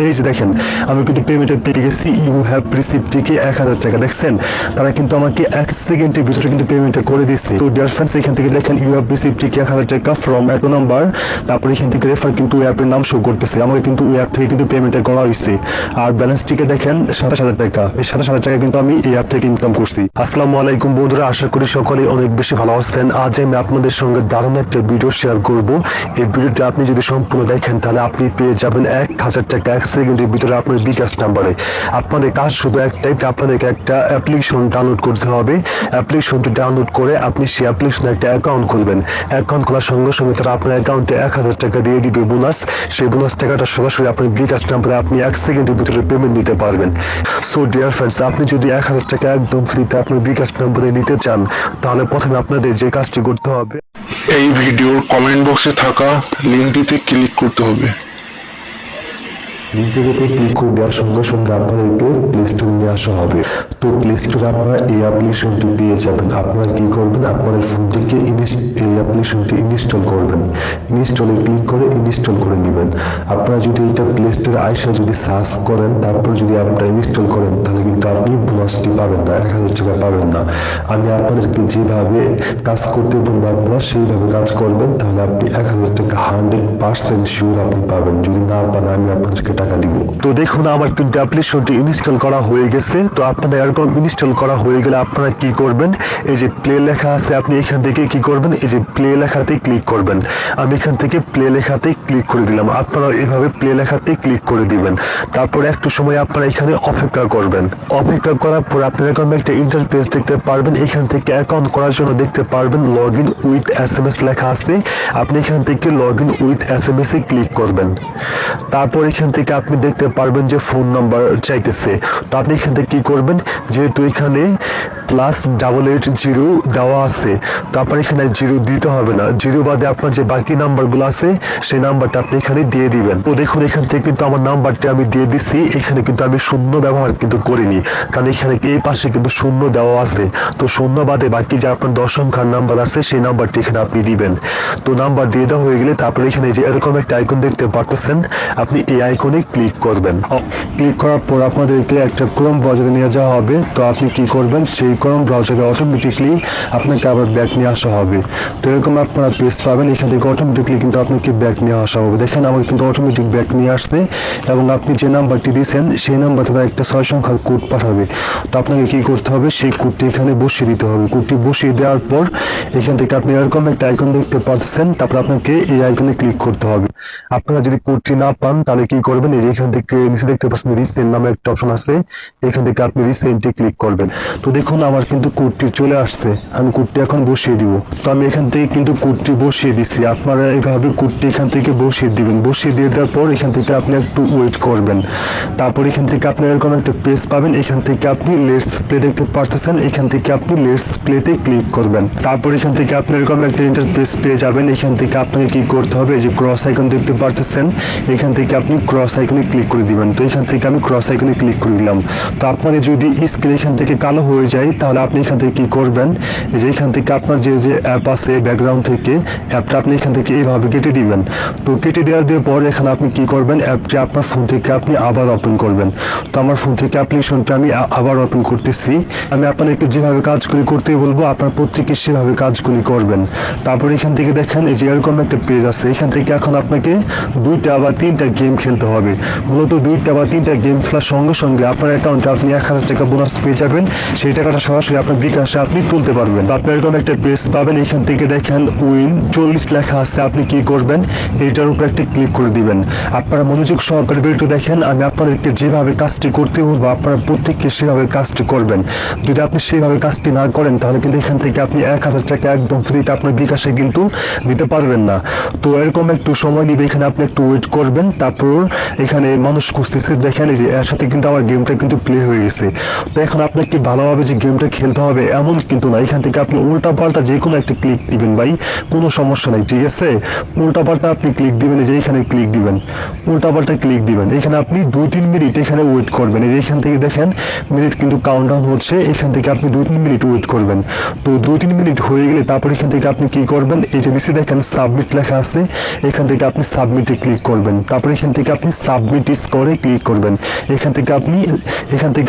এই যে দেখেন আমি কিন্তু পেমেন্টে পেয়ে গেছি। ইউ হ্যাভ রিসিভড থেকে 1000 টাকা দেখছেন। তারা কিন্তু আমাকে 1 সেকেন্ডের ভিতরে কিন্তু পেমেন্টটা করে দিচ্ছে। তো ডিয়ার ফ্রেন্ডস, এখান থেকে দেখেন ইউ হ্যাভ রিসিভড থেকে 1000 টাকা ফ্রম এত নাম্বার। তারপর এখান থেকে রেফার কিন্তু অ্যাপের নাম শো করতেছে। আমাকে কিন্তু ওই অ্যাপ থেকে কিন্তু পেমেন্টটা করা হয়েছে। আর ব্যালেন্স টিকে দেখেন 27000 টাকা। এই 27000 টাকা কিন্তু আমি এই অ্যাপ থেকে ইনকাম করছি। আসসালামু আলাইকুম বন্ধুরা, আশা করি সকলে অনেক বেশি ভালো আছেন। আজ আমি আপনাদের সঙ্গে দারুণ একটা ভিডিও শেয়ার করব। এই ভিডিওটা আপনি যদি সম্পূর্ণ দেখেন তাহলে আপনি পেয়ে যাবেন 1000 টাকা 1 সেকেন্ডের ভিতরে আপনার বিকাশ নাম্বারে। আপনাদের কাজ শুধু একটাই, আপনাদেরকে একটা অ্যাপ্লিকেশন ডাউনলোড করতে হবে। অ্যাপ্লিকেশনটি ডাউনলোড করে আপনি সেই অ্যাপ্লিকেশনে একটা অ্যাকাউন্ট খুলবেন। অ্যাকাউন্ট খোলার সঙ্গে সঙ্গে তারা আপনার অ্যাকাউন্টে 1000 টাকা দিয়ে দিবে বোনাস। সেই বোনাস টাকাটা সরাসরি আপনার বিকাশ নাম্বারে আপনি 1 সেকেন্ডের ভিতরে পেমেন্ট দিতে পারবেন। সো ডিয়ার ফ্রেন্ডস, আপনি যদি 1000 টাকা একদম ফ্রিতে আপনার বিকাশ নাম্বারে নিতে চান তাহলে প্রথমে আপনাদের যে কাজটি করতে হবে, এই ভিডিওর কমেন্ট বক্সে থাকা লিঙ্কটিতে ক্লিক করতে হবে। লিঙ্কটিতে ক্লিক করে দেওয়ার সঙ্গে সঙ্গে আপনাদেরকে প্লে স্টোরে নিয়ে আসা হবে। তো প্লে স্টোরে আপনারা এই অ্যাপ্লিকেশনটি পেয়ে যাবেন। আপনারা কি করবেন, আপনাদের ফোন থেকে এই অ্যাপ্লিকেশনটি ইনস্টল করবেন। ইনস্টলে ক্লিক করে ইনস্টল করে নেবেন। আপনারা যদি এটা প্লে স্টোরে আইসা যদি সার্চ করেন, তারপর যদি আপনারা ইনস্টল করেন তাহলে কিন্তু আপনি বোনাসটি পাবেন না, 1000 টাকা পাবেন না। আমি আপনাদেরকে যেভাবে কাজ করতে বলবো আপনারা সেইভাবে কাজ করবেন, তাহলে আপনি 1000 টাকা 100% শিওর আপনি পাবেন। যদি না পান আমি আপনাদেরকে টাকা দিব। তো দেখুন আমার কিন্তু অ্যাপ্লিকেশনটি ইনস্টল করা হয়ে গেছে। তো আপনাদের এরকম ইনস্টল করা হয়ে গেলে আপনারা কি করবেন, এই যে প্লে লেখা আছে আপনি এখান থেকে কি করবেন, এই যে প্লে লেখাতে ক্লিক করবেন। আমি এখান থেকে প্লে লেখাতে ক্লিক করে দিলাম। আপনারা এভাবে প্লে লেখাতে ক্লিক করে দিবেন। তারপর একটু সময় আপনারা এখানে অপেক্ষা করবেন। অপেক্ষা করার পর আপনারা এরকম একটা ইন্টারফেস দেখতে পারবেন। এখান থেকে অ্যাকাউন্ট করার জন্য দেখতে পারবেন লগ ইন উইথ SMS লেখা আছে। আপনি এখান থেকে log in with SMS A click করবেন। তারপর এখান থেকে আপনি দেখতে পারবেন যে ফোন নাম্বার চাইতেছে। তো আপনি এখান থেকে কি করবেন, যেহেতু এখানে +880 দেওয়া আছে, তো আপনার এখানে 0 দিতে হবে না। 0 বাদে আপনার যে বাকি নাম্বারগুলো আছে সেই নাম্বারটা আপনি এখানে দিয়ে দিবেন। তো দেখুন এখান থেকে কিন্তু আমার নাম্বারটি আমি দিয়ে দিচ্ছি। এখানে কিন্তু আমি শূন্য ব্যবহার কিন্তু করিনি, কারণ এখানে এই পাশে কিন্তু শূন্য দেওয়া আছে। তো শূন্য বাদে বাকি যে আপনার 10 সংখ্যার নাম্বার আছে সেই নাম্বারটি এখানে আপনি দিবেন। তো নাম্বার দিয়ে দেওয়া হয়ে গেলে তারপরে এখানে যে এরকম একটা আইকন দেখতে পাচ্ছেন, আপনি এই আইকনে ক্লিক করবেন। ক্লিক করার পর আপনাদেরকে একটা ক্রোম ব্রাউজারে নিয়ে যাওয়া হবে। তো আপনি কি করবেন, সেই ক্রোম ব্রাউজারে অটোমেটিকলি আপনাকে আবার ব্যাক নিয়ে আসা হবে। তো এরকম আপনারা পেজ পাবেন, এখান থেকে অটোমেটিকলি কিন্তু আপনাকে ব্যাক নিয়ে আসা হবে। দেখেন আমার কিন্তু অটোমেটিক ব্যাক নিয়ে আসবে এবং আপনি যে নাম্বারটি দিয়েছেন সেই নাম্বার থেকে একটা 6 সংখ্যার কোড পাঠাবে। তো আপনাকে কি করতে হবে, সেই কোডটি এখানে বসিয়ে দিতে হবে। কোডটি বসিয়ে দেওয়ার পর এখান থেকে আপনি এরকম একটা আইকন দেখতে পাচ্ছেন, তারপর আপনাকে এই আইকনে ক্লিক করতে হবে। আপনারা যদি কোডটি না পান তাহলে কি করবেন, এই যে এখান থেকে নিচে দেখতে পাচ্ছেন রিসেন্ট নামে একটা অপশন আছে, এখান থেকে আপনি রিসেন্টে ক্লিক করবেন। তো দেখুন আমার কিন্তু কোডটি চলে আসছে। আমি কোডটি এখন বসিয়ে দিব। তো আমি এখান থেকে কিন্তু কোডটি বসিয়ে দিচ্ছি। আপনারা এইভাবে কোডটি এখান থেকে বসিয়ে দিবেন। বসিয়ে দিয়ে দেওয়ার পর এখান থেকে আপনি একটু ওয়েট করবেন। তারপর এখান থেকে আপনি এরকম একটা পেজ পাবেন। এখান থেকে আপনি লেটস প্লে দেখতে পারতেছেন, এখান থেকে আপনি লেটস প্লেতে ক্লিক করবেন। তারপর এখান থেকে আপনি এরকম একটা ইন্টারফেস পেয়ে যাবেন। এখান থেকে আপনাকে কি করতে হবে, যে ক্রস আইকন দেখতে পারতেছেন, এখান থেকে আপনি ক্রস আইকনে ক্লিক করে দিবেন। তো এখান থেকে আমি ক্রস আইকনে ক্লিক করে দিলাম। তো আপনাদের যদি স্ক্রিন এখান থেকে কালো হয়ে যায় তাহলে আপনি এখান থেকে কি করবেন, যে এখান থেকে আপনার যে অ্যাপ আছে ব্যাকগ্রাউন্ড থেকে অ্যাপটা আপনি এখান থেকে এইভাবে কেটে দিবেন। তো কেটে দেওয়ার পর এখানে আপনি কি করবেন, অ্যাপটি আপনার ফোন থেকে আপনি আবার ওপেন করবেন। তো আমার ফোন থেকে অ্যাপ্লিকেশনটা আমি আবার ওপেন করতেছি। আমি আপনাদেরকে যেভাবে কাজগুলি করতে বলবো আপনার প্রত্যেকে সেভাবে কাজগুলি করবেন। তারপর এখান থেকে দেখেন এই যে এরকম একটা পেজ আছে। এখান থেকে এখন আপনাকে 2টা বা 3টা গেম খেলতে হবে। মূলত 2টা বা 3টা গেম খেলার সঙ্গে সঙ্গে আপনার অ্যাকাউন্টে আপনি 1000 টাকা বোনাস পেয়ে যাবেন। সেই টাকাটা সরাসরি আপনার বিকাশে আপনি তুলতে পারবেন। আপনার এরকম একটা পেজ পাবেন। এখান থেকে দেখেন উইন 40 লেখা আছে। আপনি কি করবেন, এইটার উপর একটা ক্লিক করে দিবেন। আপনারা মনোযোগ সহকারে ভিডিওটি দেখেন। আমি আপনাদেরকে যেভাবে কাজটি করতে বলবো আপনারা প্রত্যেককে সেভাবে কাজটি করবেন। যদি আপনি সেভাবে কাজটি না করেন তাহলে কিন্তু এখান থেকে আপনি 1000 টাকা একদম ফ্রিতে আপনার বিকাশে কিন্তু দিতে পারবেন না। তো এরকম একটু সময় নিবে, এখানে আপনি একটু ওয়েট করবেন। তারপর এখানে মানুষ খুঁজতেছে, দেখেন এই যে এর সাথে কিন্তু আমার গেমটা কিন্তু প্লে হয়ে গেছে। তো এখন আপনাকে ভালোভাবে যে গেমটা খেলতে হবে এমন কিন্তু না, এখান থেকে আপনি উল্টা পাল্টা যে কোনো একটা ক্লিক দিবেন ভাই, কোনো সমস্যা নাই, ঠিক আছে? উল্টা পাল্টা আপনি ক্লিক দিবেন, এই যে এখানে ক্লিক দিবেন, উল্টা পাল্টা ক্লিক দিবেন, এখানে আপনি 2-3 মিনিট এখানে ওয়েট করবেন। এই যে এখান থেকে দেখেন মিনিট কিন্তু কাউন্টডাউন হচ্ছে, এখান থেকে আপনি 2-3 মিনিট ওয়েট করবেন। তো 2-3 মিনিট হয়ে গেলে তারপর এখান থেকে আপনি কি করবেন, এই যে নিচে দেখেন সাবমিট লেখা আছে, এখান থেকে আপনি সাবমিটে ক্লিক করবেন। তারপর এখান থেকে আপনি সাবমিট স্কোরে ক্লিক করবেন। এখান থেকে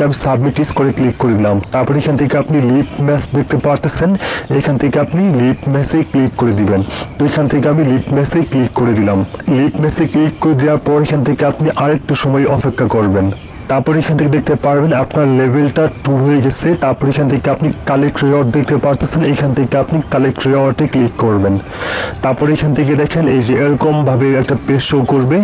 আমি সাবমিট স্কোরে ক্লিক করে দিলাম। তারপর এখান থেকে আপনি লিভ ম্যাচ দেখতে পারতেছেন, এখান থেকে আপনি লিভ ম্যাচে ক্লিক করে দিবেন। তো এখান থেকে আমি লিভ ম্যাচে ক্লিক করে দিলাম। লিভ ম্যাচে ক্লিক করে দেওয়ার পর এখান থেকে আপনি আরেকটু সময় অপেক্ষা করবেন। তারপর এখান থেকে দেখতে পারবেন আপনার লেভেলটা 2 হয়ে গেছে। তারপর এখান থেকে আপনি কালেক্ট রিওয়ার্ড দেখতে পারতেছেন, এখান থেকে আপনি কালেক্ট রিওয়ার্ডে ক্লিক করবেন। তারপর এখান থেকে দেখেন এই যে এরকম ভাবে একটা পেজ শো করবে।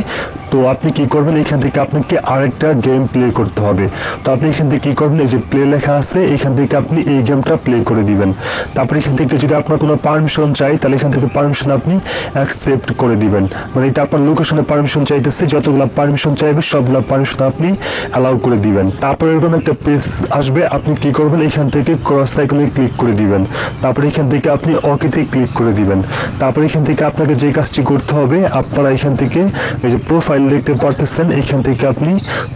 তো আপনি কি করবেন, এখান থেকে আপনাকে আরেকটা গেম প্লে করতে হবে। তো আপনি এখান থেকে কি করবেন, এই যে প্লে লেখা আছে, এখান থেকে আপনি এই গেমটা প্লে করে দিবেন। তারপর এখান থেকে যদি আপনার কোনো পারমিশন চাই তাহলে এখান থেকে পারমিশন আপনি অ্যাকসেপ্ট করে দিবেন। মানে এটা আপনার লোকেশনে পারমিশন চাইতেছে, যতগুলো পারমিশন চাইবে সবগুলো পারমিশন আপনি অ্যালাউ করে দিবেন। তারপর এরকম একটা পেজ আসবে, আপনি কি করবেন, এখান থেকে ক্রস আইকনে ক্লিক করে দিবেন। তারপর এখান থেকে আপনি ওকেতে ক্লিক করে দিবেন। তারপর এখান থেকে আপনাকে যে কাজটি করতে হবে, আপনারা এখান থেকে এই যে প্রোফাইল দেখতে পারতেছেন, এখান থেকে আপনি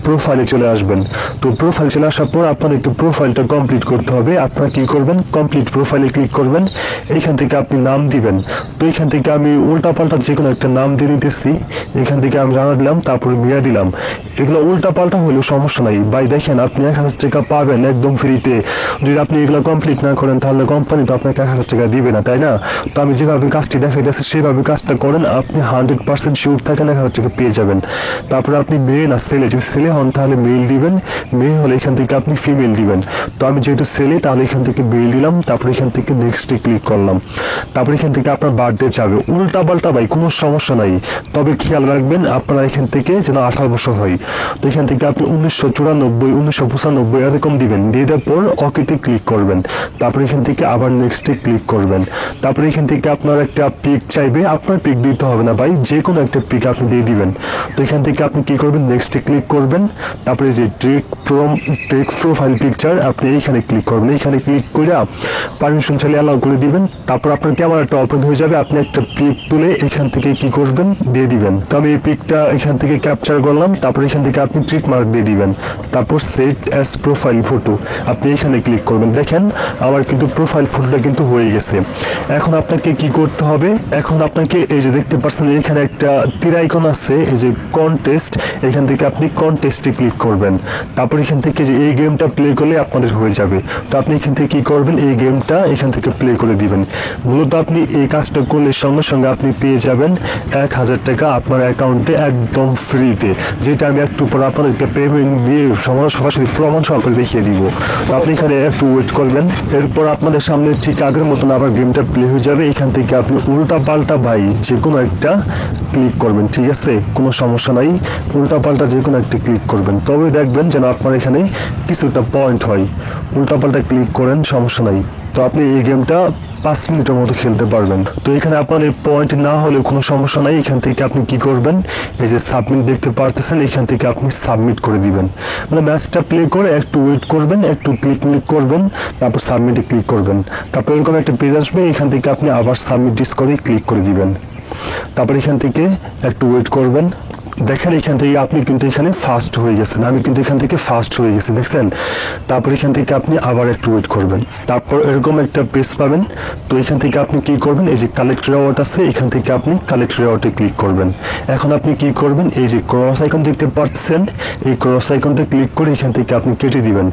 প্রোফাইলে চলে আসবেন। তো প্রোফাইল চলে আসার পর আপনার একটু প্রোফাইলটা কমপ্লিট করতে হবে। আপনারা কি করবেন, কমপ্লিট প্রোফাইলে ক্লিক করবেন, এখান থেকে আপনি নাম দিবেন। তো এখান থেকে আমি উল্টা পাল্টা যে কোনো একটা নাম দিয়ে নিতেছি, এখান থেকে আমি জানা দিলাম, তারপরে মিয়া দিলাম। এগুলো উল্টা পাল্টা হলেও সমস্যা নাই ভাই, দেখেন আপনি 1000 টাকা পাবেন একদম ফ্রিতে। যদি আপনি এগুলো কমপ্লিট না করেন তাহলে কোম্পানি তো আপনাকে 1000 টাকা দিবে না, তাই না? তো আমি যেভাবে কাজটি দেখাইতেছি সেভাবে কাজটা করেন, আপনি 100% শিওর থাকেন 1000 টাকা পেয়ে যাবেন। তারপরে আপনি মেয়ে না ছেলে, যদি ছেলে হন তাহলে মেল দিবেন, মেয়ে হলে এখান থেকে আপনি ফিমেল দিবেন। তো আমি যেহেতু ছেলে তাহলে এখান থেকে মেল দিলাম, তারপরে এখান থেকে নেক্সটে ক্লিক করলাম। তারপরে এখান থেকে আপনার বার্থডে যাবে, উল্টা পাল্টা ভাই কোনো সমস্যা নাই, তবে খেয়াল রাখবেন আপনারা এখান থেকে যেন 18 বছর হয়। তো এখান থেকে আপনি 1994, 1995 এরকম দিবেন, দিয়ে দেওয়ার পর ওকেতে ক্লিক করবেন। তারপর এখান থেকে আবার নেক্সটে ক্লিক করবেন। তারপরে এখান থেকে আপনার একটা পিক চাইবে, আপনার পিক দিতে হবে না ভাই, যে কোনো একটা পিক আপনি দিয়ে দিবেন। তো এখান থেকে আপনি কি করবেন, নেক্সটে ক্লিক করবেন। তারপরে যে টেক প্রোফাইল পিকচার আপনি এইখানে ক্লিক করবেন, এইখানে ক্লিক করে পারমিশন চাইলে অ্যালাউ করে দিবেন। তারপর আপনার ক্যামেরাটা ওপেন হয়ে যাবে, আপনি একটা পিক তুলে এখান থেকে কি করবেন, দিয়ে দিবেন। তো আমি এই পিকটা এখান থেকে ক্যাপচার করলাম। তারপর এখান থেকে আপনি ট্রিক মার্ক দিয়ে দিবেন। তারপর সেট অ্যাজ প্রোফাইল ফটো আপনি এখানে ক্লিক করবেন। দেখেন আমার কিন্তু প্রোফাইল ফটোটা কিন্তু হয়ে গেছে। এখন আপনাকে কি করতে হবে, এখন আপনাকে এই যে দেখতে পাচ্ছেন এখানে একটা তীর আইকন আছে, এই যে কন্টেস্ট, এখান থেকে আপনি কন্টেস্টে ক্লিক করবেন। তারপর এখান থেকে যে এই গেমটা প্লে করলে আপনাদের হয়ে যাবে। তো আপনি এখান থেকে কি করবেন, এই গেমটা এখান থেকে প্লে করে দিবেন। মূলত আপনি এই কাজটা করলে সঙ্গে সঙ্গে আপনি পেয়ে যাবেন 1000 টাকা আপনার অ্যাকাউন্টে একদম ফ্রিতে, যেটা আমি একটু পর আপনাদেরকে পেমেন্ট দিয়ে সরাসরি প্রমাণ সহকারে দেখিয়ে দিব। তো আপনি এখানে একটু ওয়েট করবেন, এরপর আপনাদের সামনে ঠিক আগের মতন আবার গেমটা প্লে হয়ে যাবে। এখান থেকে আপনি উল্টা পাল্টা ভাই যে কোনো একটা ক্লিক করবেন, ঠিক আছে, কোনো সমস্যা নাই, উল্টা পাল্টা যে কোনো একটা ক্লিক করবেন, তবে দেখবেন যেন আপনার এখানে কিছুটা পয়েন্ট হয়। উল্টা পাল্টা ক্লিক করেন, সমস্যা নাই। তো আপনি এই গেমটা 5 মিনিটের মতো খেলতে পারবেন। তো এখানে আপনার এই পয়েন্ট না হলে কোনো সমস্যা নাই, এখান থেকে আপনি কি করবেন, এই যে সাবমিট দেখতে পারতেছেন, এখান থেকে আপনি সাবমিট করে দিবেন। মানে ম্যাচটা প্লে করে একটু ওয়েট করবেন, একটু ক্লিক করবেন, তারপর সাবমিটে ক্লিক করবেন। তারপর এরকম একটা পেজ আসবে, এখান থেকে আপনি আবার সাবমিট করে ক্লিক করে দিবেন। তারপর এখান থেকে একটু ওয়েট করবেন। দেখেন এখান থেকে আপনি কিন্তু এখানে ফার্স্ট হয়ে গেছেন, আমি কিন্তু এখান থেকে ফার্স্ট হয়ে গেছি, দেখছেন। তারপর এখান থেকে আপনি আবার একটু ওয়েট করবেন, তারপর এরকম একটা পেজ পাবেন। তো এখান থেকে আপনি কি করবেন, এই যে কালেক্ট রিওয়ার্ড আছে, এখান থেকে আপনি কালেক্ট রিওয়ার্ডে ক্লিক করবেন। এখন আপনি কি করবেন, এই যে ক্রস আইকন দেখতে পাচ্ছেন, এই ক্রস আইকনটা ক্লিক করে এখান থেকে আপনি কেটে দিবেন।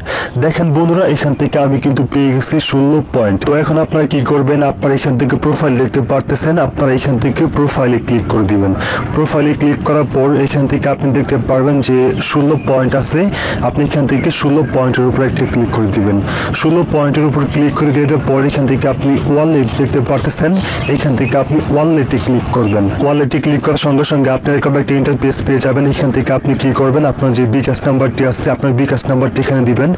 দেখেন বন্ধুরা, এখান থেকে আমি কিন্তু পেয়ে গেছি 16 পয়েন্ট। তো এখন আপনারা কি করবেন, আপনারা এখান থেকে প্রোফাইল দেখতে পারতেছেন, আপনারা এখান থেকে প্রোফাইলে ক্লিক করে দিবেন। প্রোফাইলে ক্লিক করার পর এখান থেকে আপনি দেখতে পারবেন যে 16 পয়েন্ট আছে, আপনি এখান থেকে 16 পয়েন্টের উপর একটা ক্লিক করে দিবেন। 16 পয়েন্টের উপর ক্লিক করে দেওয়ার পর এখান থেকে আপনি ওয়ালেট দেখতে পারতেছেন, এখান থেকে আপনি ওয়ালেটে ক্লিক করবেন। ওয়ালেটে ক্লিক করার সঙ্গে সঙ্গে আপনি এরকম একটা ইন্টারফেস পেয়ে যাবেন। এখান থেকে আপনি কি করবেন, আপনার যে বিকাশ নাম্বারটি আছে, আপনার বিকাশ নাম্বারটি এখানে দিবেন,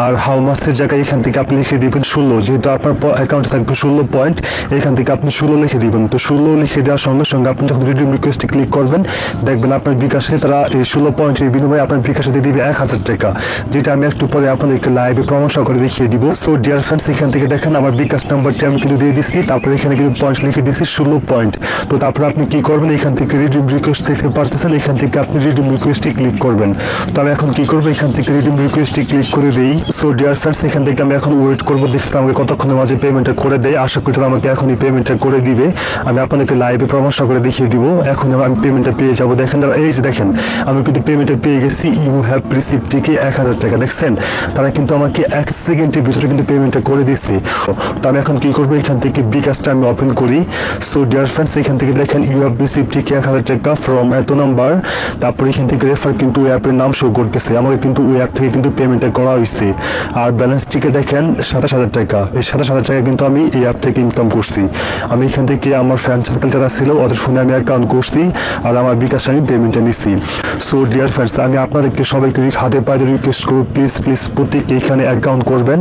আর হাউ মাসের জায়গায় এখান থেকে আপনি লিখে দিবেন 16, যেহেতু আপনার অ্যাকাউন্টে থাকবে 16 পয়েন্ট, এখান থেকে আপনি 16 লিখে দিবেন। তো 16 লিখে দেওয়ার সঙ্গে সঙ্গে আপনি যখন রিডিম রিকোয়েস্টে ক্লিক করবেন, দেখবেন আপনার বিকাশে তারা এই 16 পয়েন্টের বিনিময়ে আপনার বিকাশে দিয়ে দিবে 1000 টাকা, যেটা আমি একটু পরে আপনাদেরকে লাইভে প্রমোশন করে দেখিয়ে দিব। সো ডিয়ার ফ্রেন্ডস, এখান থেকে দেখেন আমার বিকাশ নাম্বারটি আমি কিন্তু দিয়ে দিচ্ছি, তারপরে এখানে কিন্তু পয়েন্ট লিখে দিচ্ছি 16 পয়েন্ট। তো তারপরে আপনি কি করবেন, এখান থেকে রিডিম রিকোয়েস্ট দেখতে পারতেছেন, এখান থেকে আপনি রিডিম রিকোয়েস্টে ক্লিক করবেন। তো আমি এখন কি করবো, এখান থেকে রিডিম রিকোয়েস্টে ক্লিক করে দিই। সো ডিয়ার ফ্রেন্ডস, এখান থেকে আমি এখন ওয়েট করবো, দেখতে আমাকে কতক্ষণের মাঝে পেমেন্টটা করে দেয়। আশা করি তারা আমাকে এখনই পেমেন্টটা করে দিবে। আমি আপনাদেরকে লাইভে প্রমোশন করে দেখিয়ে দিব। এখন আমি পেমেন্টটা পেয়ে যাবো। দেখেন এই যে দেখেন, আমি কিন্তু পেমেন্টটা পেয়ে গেছি। ইউ হ্যাভ রিসিভ থেকে 1000 টাকা। দেখছেন, তারা কিন্তু আমাকে 1 সেকেন্ডের ভিতরে কিন্তু পেমেন্টটা করে দিচ্ছে। তো আমি এখন কি করবো, এখান থেকে বিকাশটা আমি ওপেন করি। সো ডিয়ার ফ্রেন্ডস, এখান থেকে দেখেন ইউ হ্যাভ রিসিভ থেকে 1000 টাকা ফ্রম এত নাম্বার। তারপরে এখান থেকে রেফার কিন্তু ওই অ্যাপের নাম শো করতেছে, আমাকে কিন্তু ওই অ্যাপ থেকে কিন্তু পেমেন্টটা করা হয়েছে। আর ব্যালেন্স টিকে দেখেন 27000 টাকা। এই 27000 টাকা কিন্তু আমি এই অ্যাপ থেকে ইনকাম করছি। আমি এখান থেকে আমার ফ্রেন্ড সার্কেল যারা ছিল ওদের ফোনে আমি অ্যাকাউন্ট করছি, আর আমার বিকাশে আমি পেমেন্টটা নিচ্ছি। সো ডিয়ার ফ্রেন্ডস, আমি আপনাদেরকে সবাইকে হাতে পায়ে রিকোয়েস্ট করব, প্লিজ প্রত্যেকে এখানে অ্যাকাউন্ট করবেন।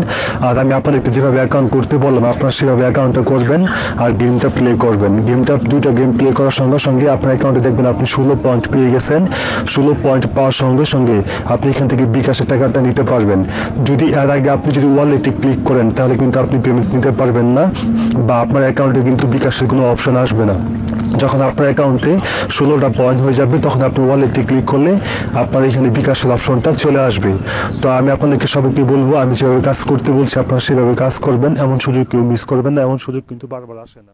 আর আমি আপনাদেরকে যেভাবে অ্যাকাউন্ট করতে বললাম আপনারা সেভাবে অ্যাকাউন্টটা করবেন আর গেমটা প্লে করবেন। দুইটা গেম প্লে করার সঙ্গে সঙ্গে আপনার অ্যাকাউন্টে দেখবেন আপনি 16 পয়েন্ট পেয়ে গেছেন। 16 পয়েন্ট পাওয়ার সঙ্গে সঙ্গে আপনি এখান থেকে বিকাশের টাকাটা নিতে পারবেন। যদি এর আগে আপনি যদি ওয়ালেটে ক্লিক করেন তাহলে কিন্তু আপনি পেমেন্ট নিতে পারবেন না, বা আপনার অ্যাকাউন্টে কিন্তু বিকাশের কোনো অপশন আসবে না। যখন আপনার অ্যাকাউন্টে 16টা পয়েন্ট হয়ে যাবে তখন আপনি ওয়ালেটে ক্লিক করলে আপনার এখানে বিকাশের অপশনটা চলে আসবে। তো আমি আপনাদেরকে সবাইকে বলবো, আমি যেভাবে কাজ করতে বলছি আপনারা সেভাবে কাজ করবেন। এমন সুযোগ কেউ মিস করবেন না, এমন সুযোগ কিন্তু বারবার আসে না।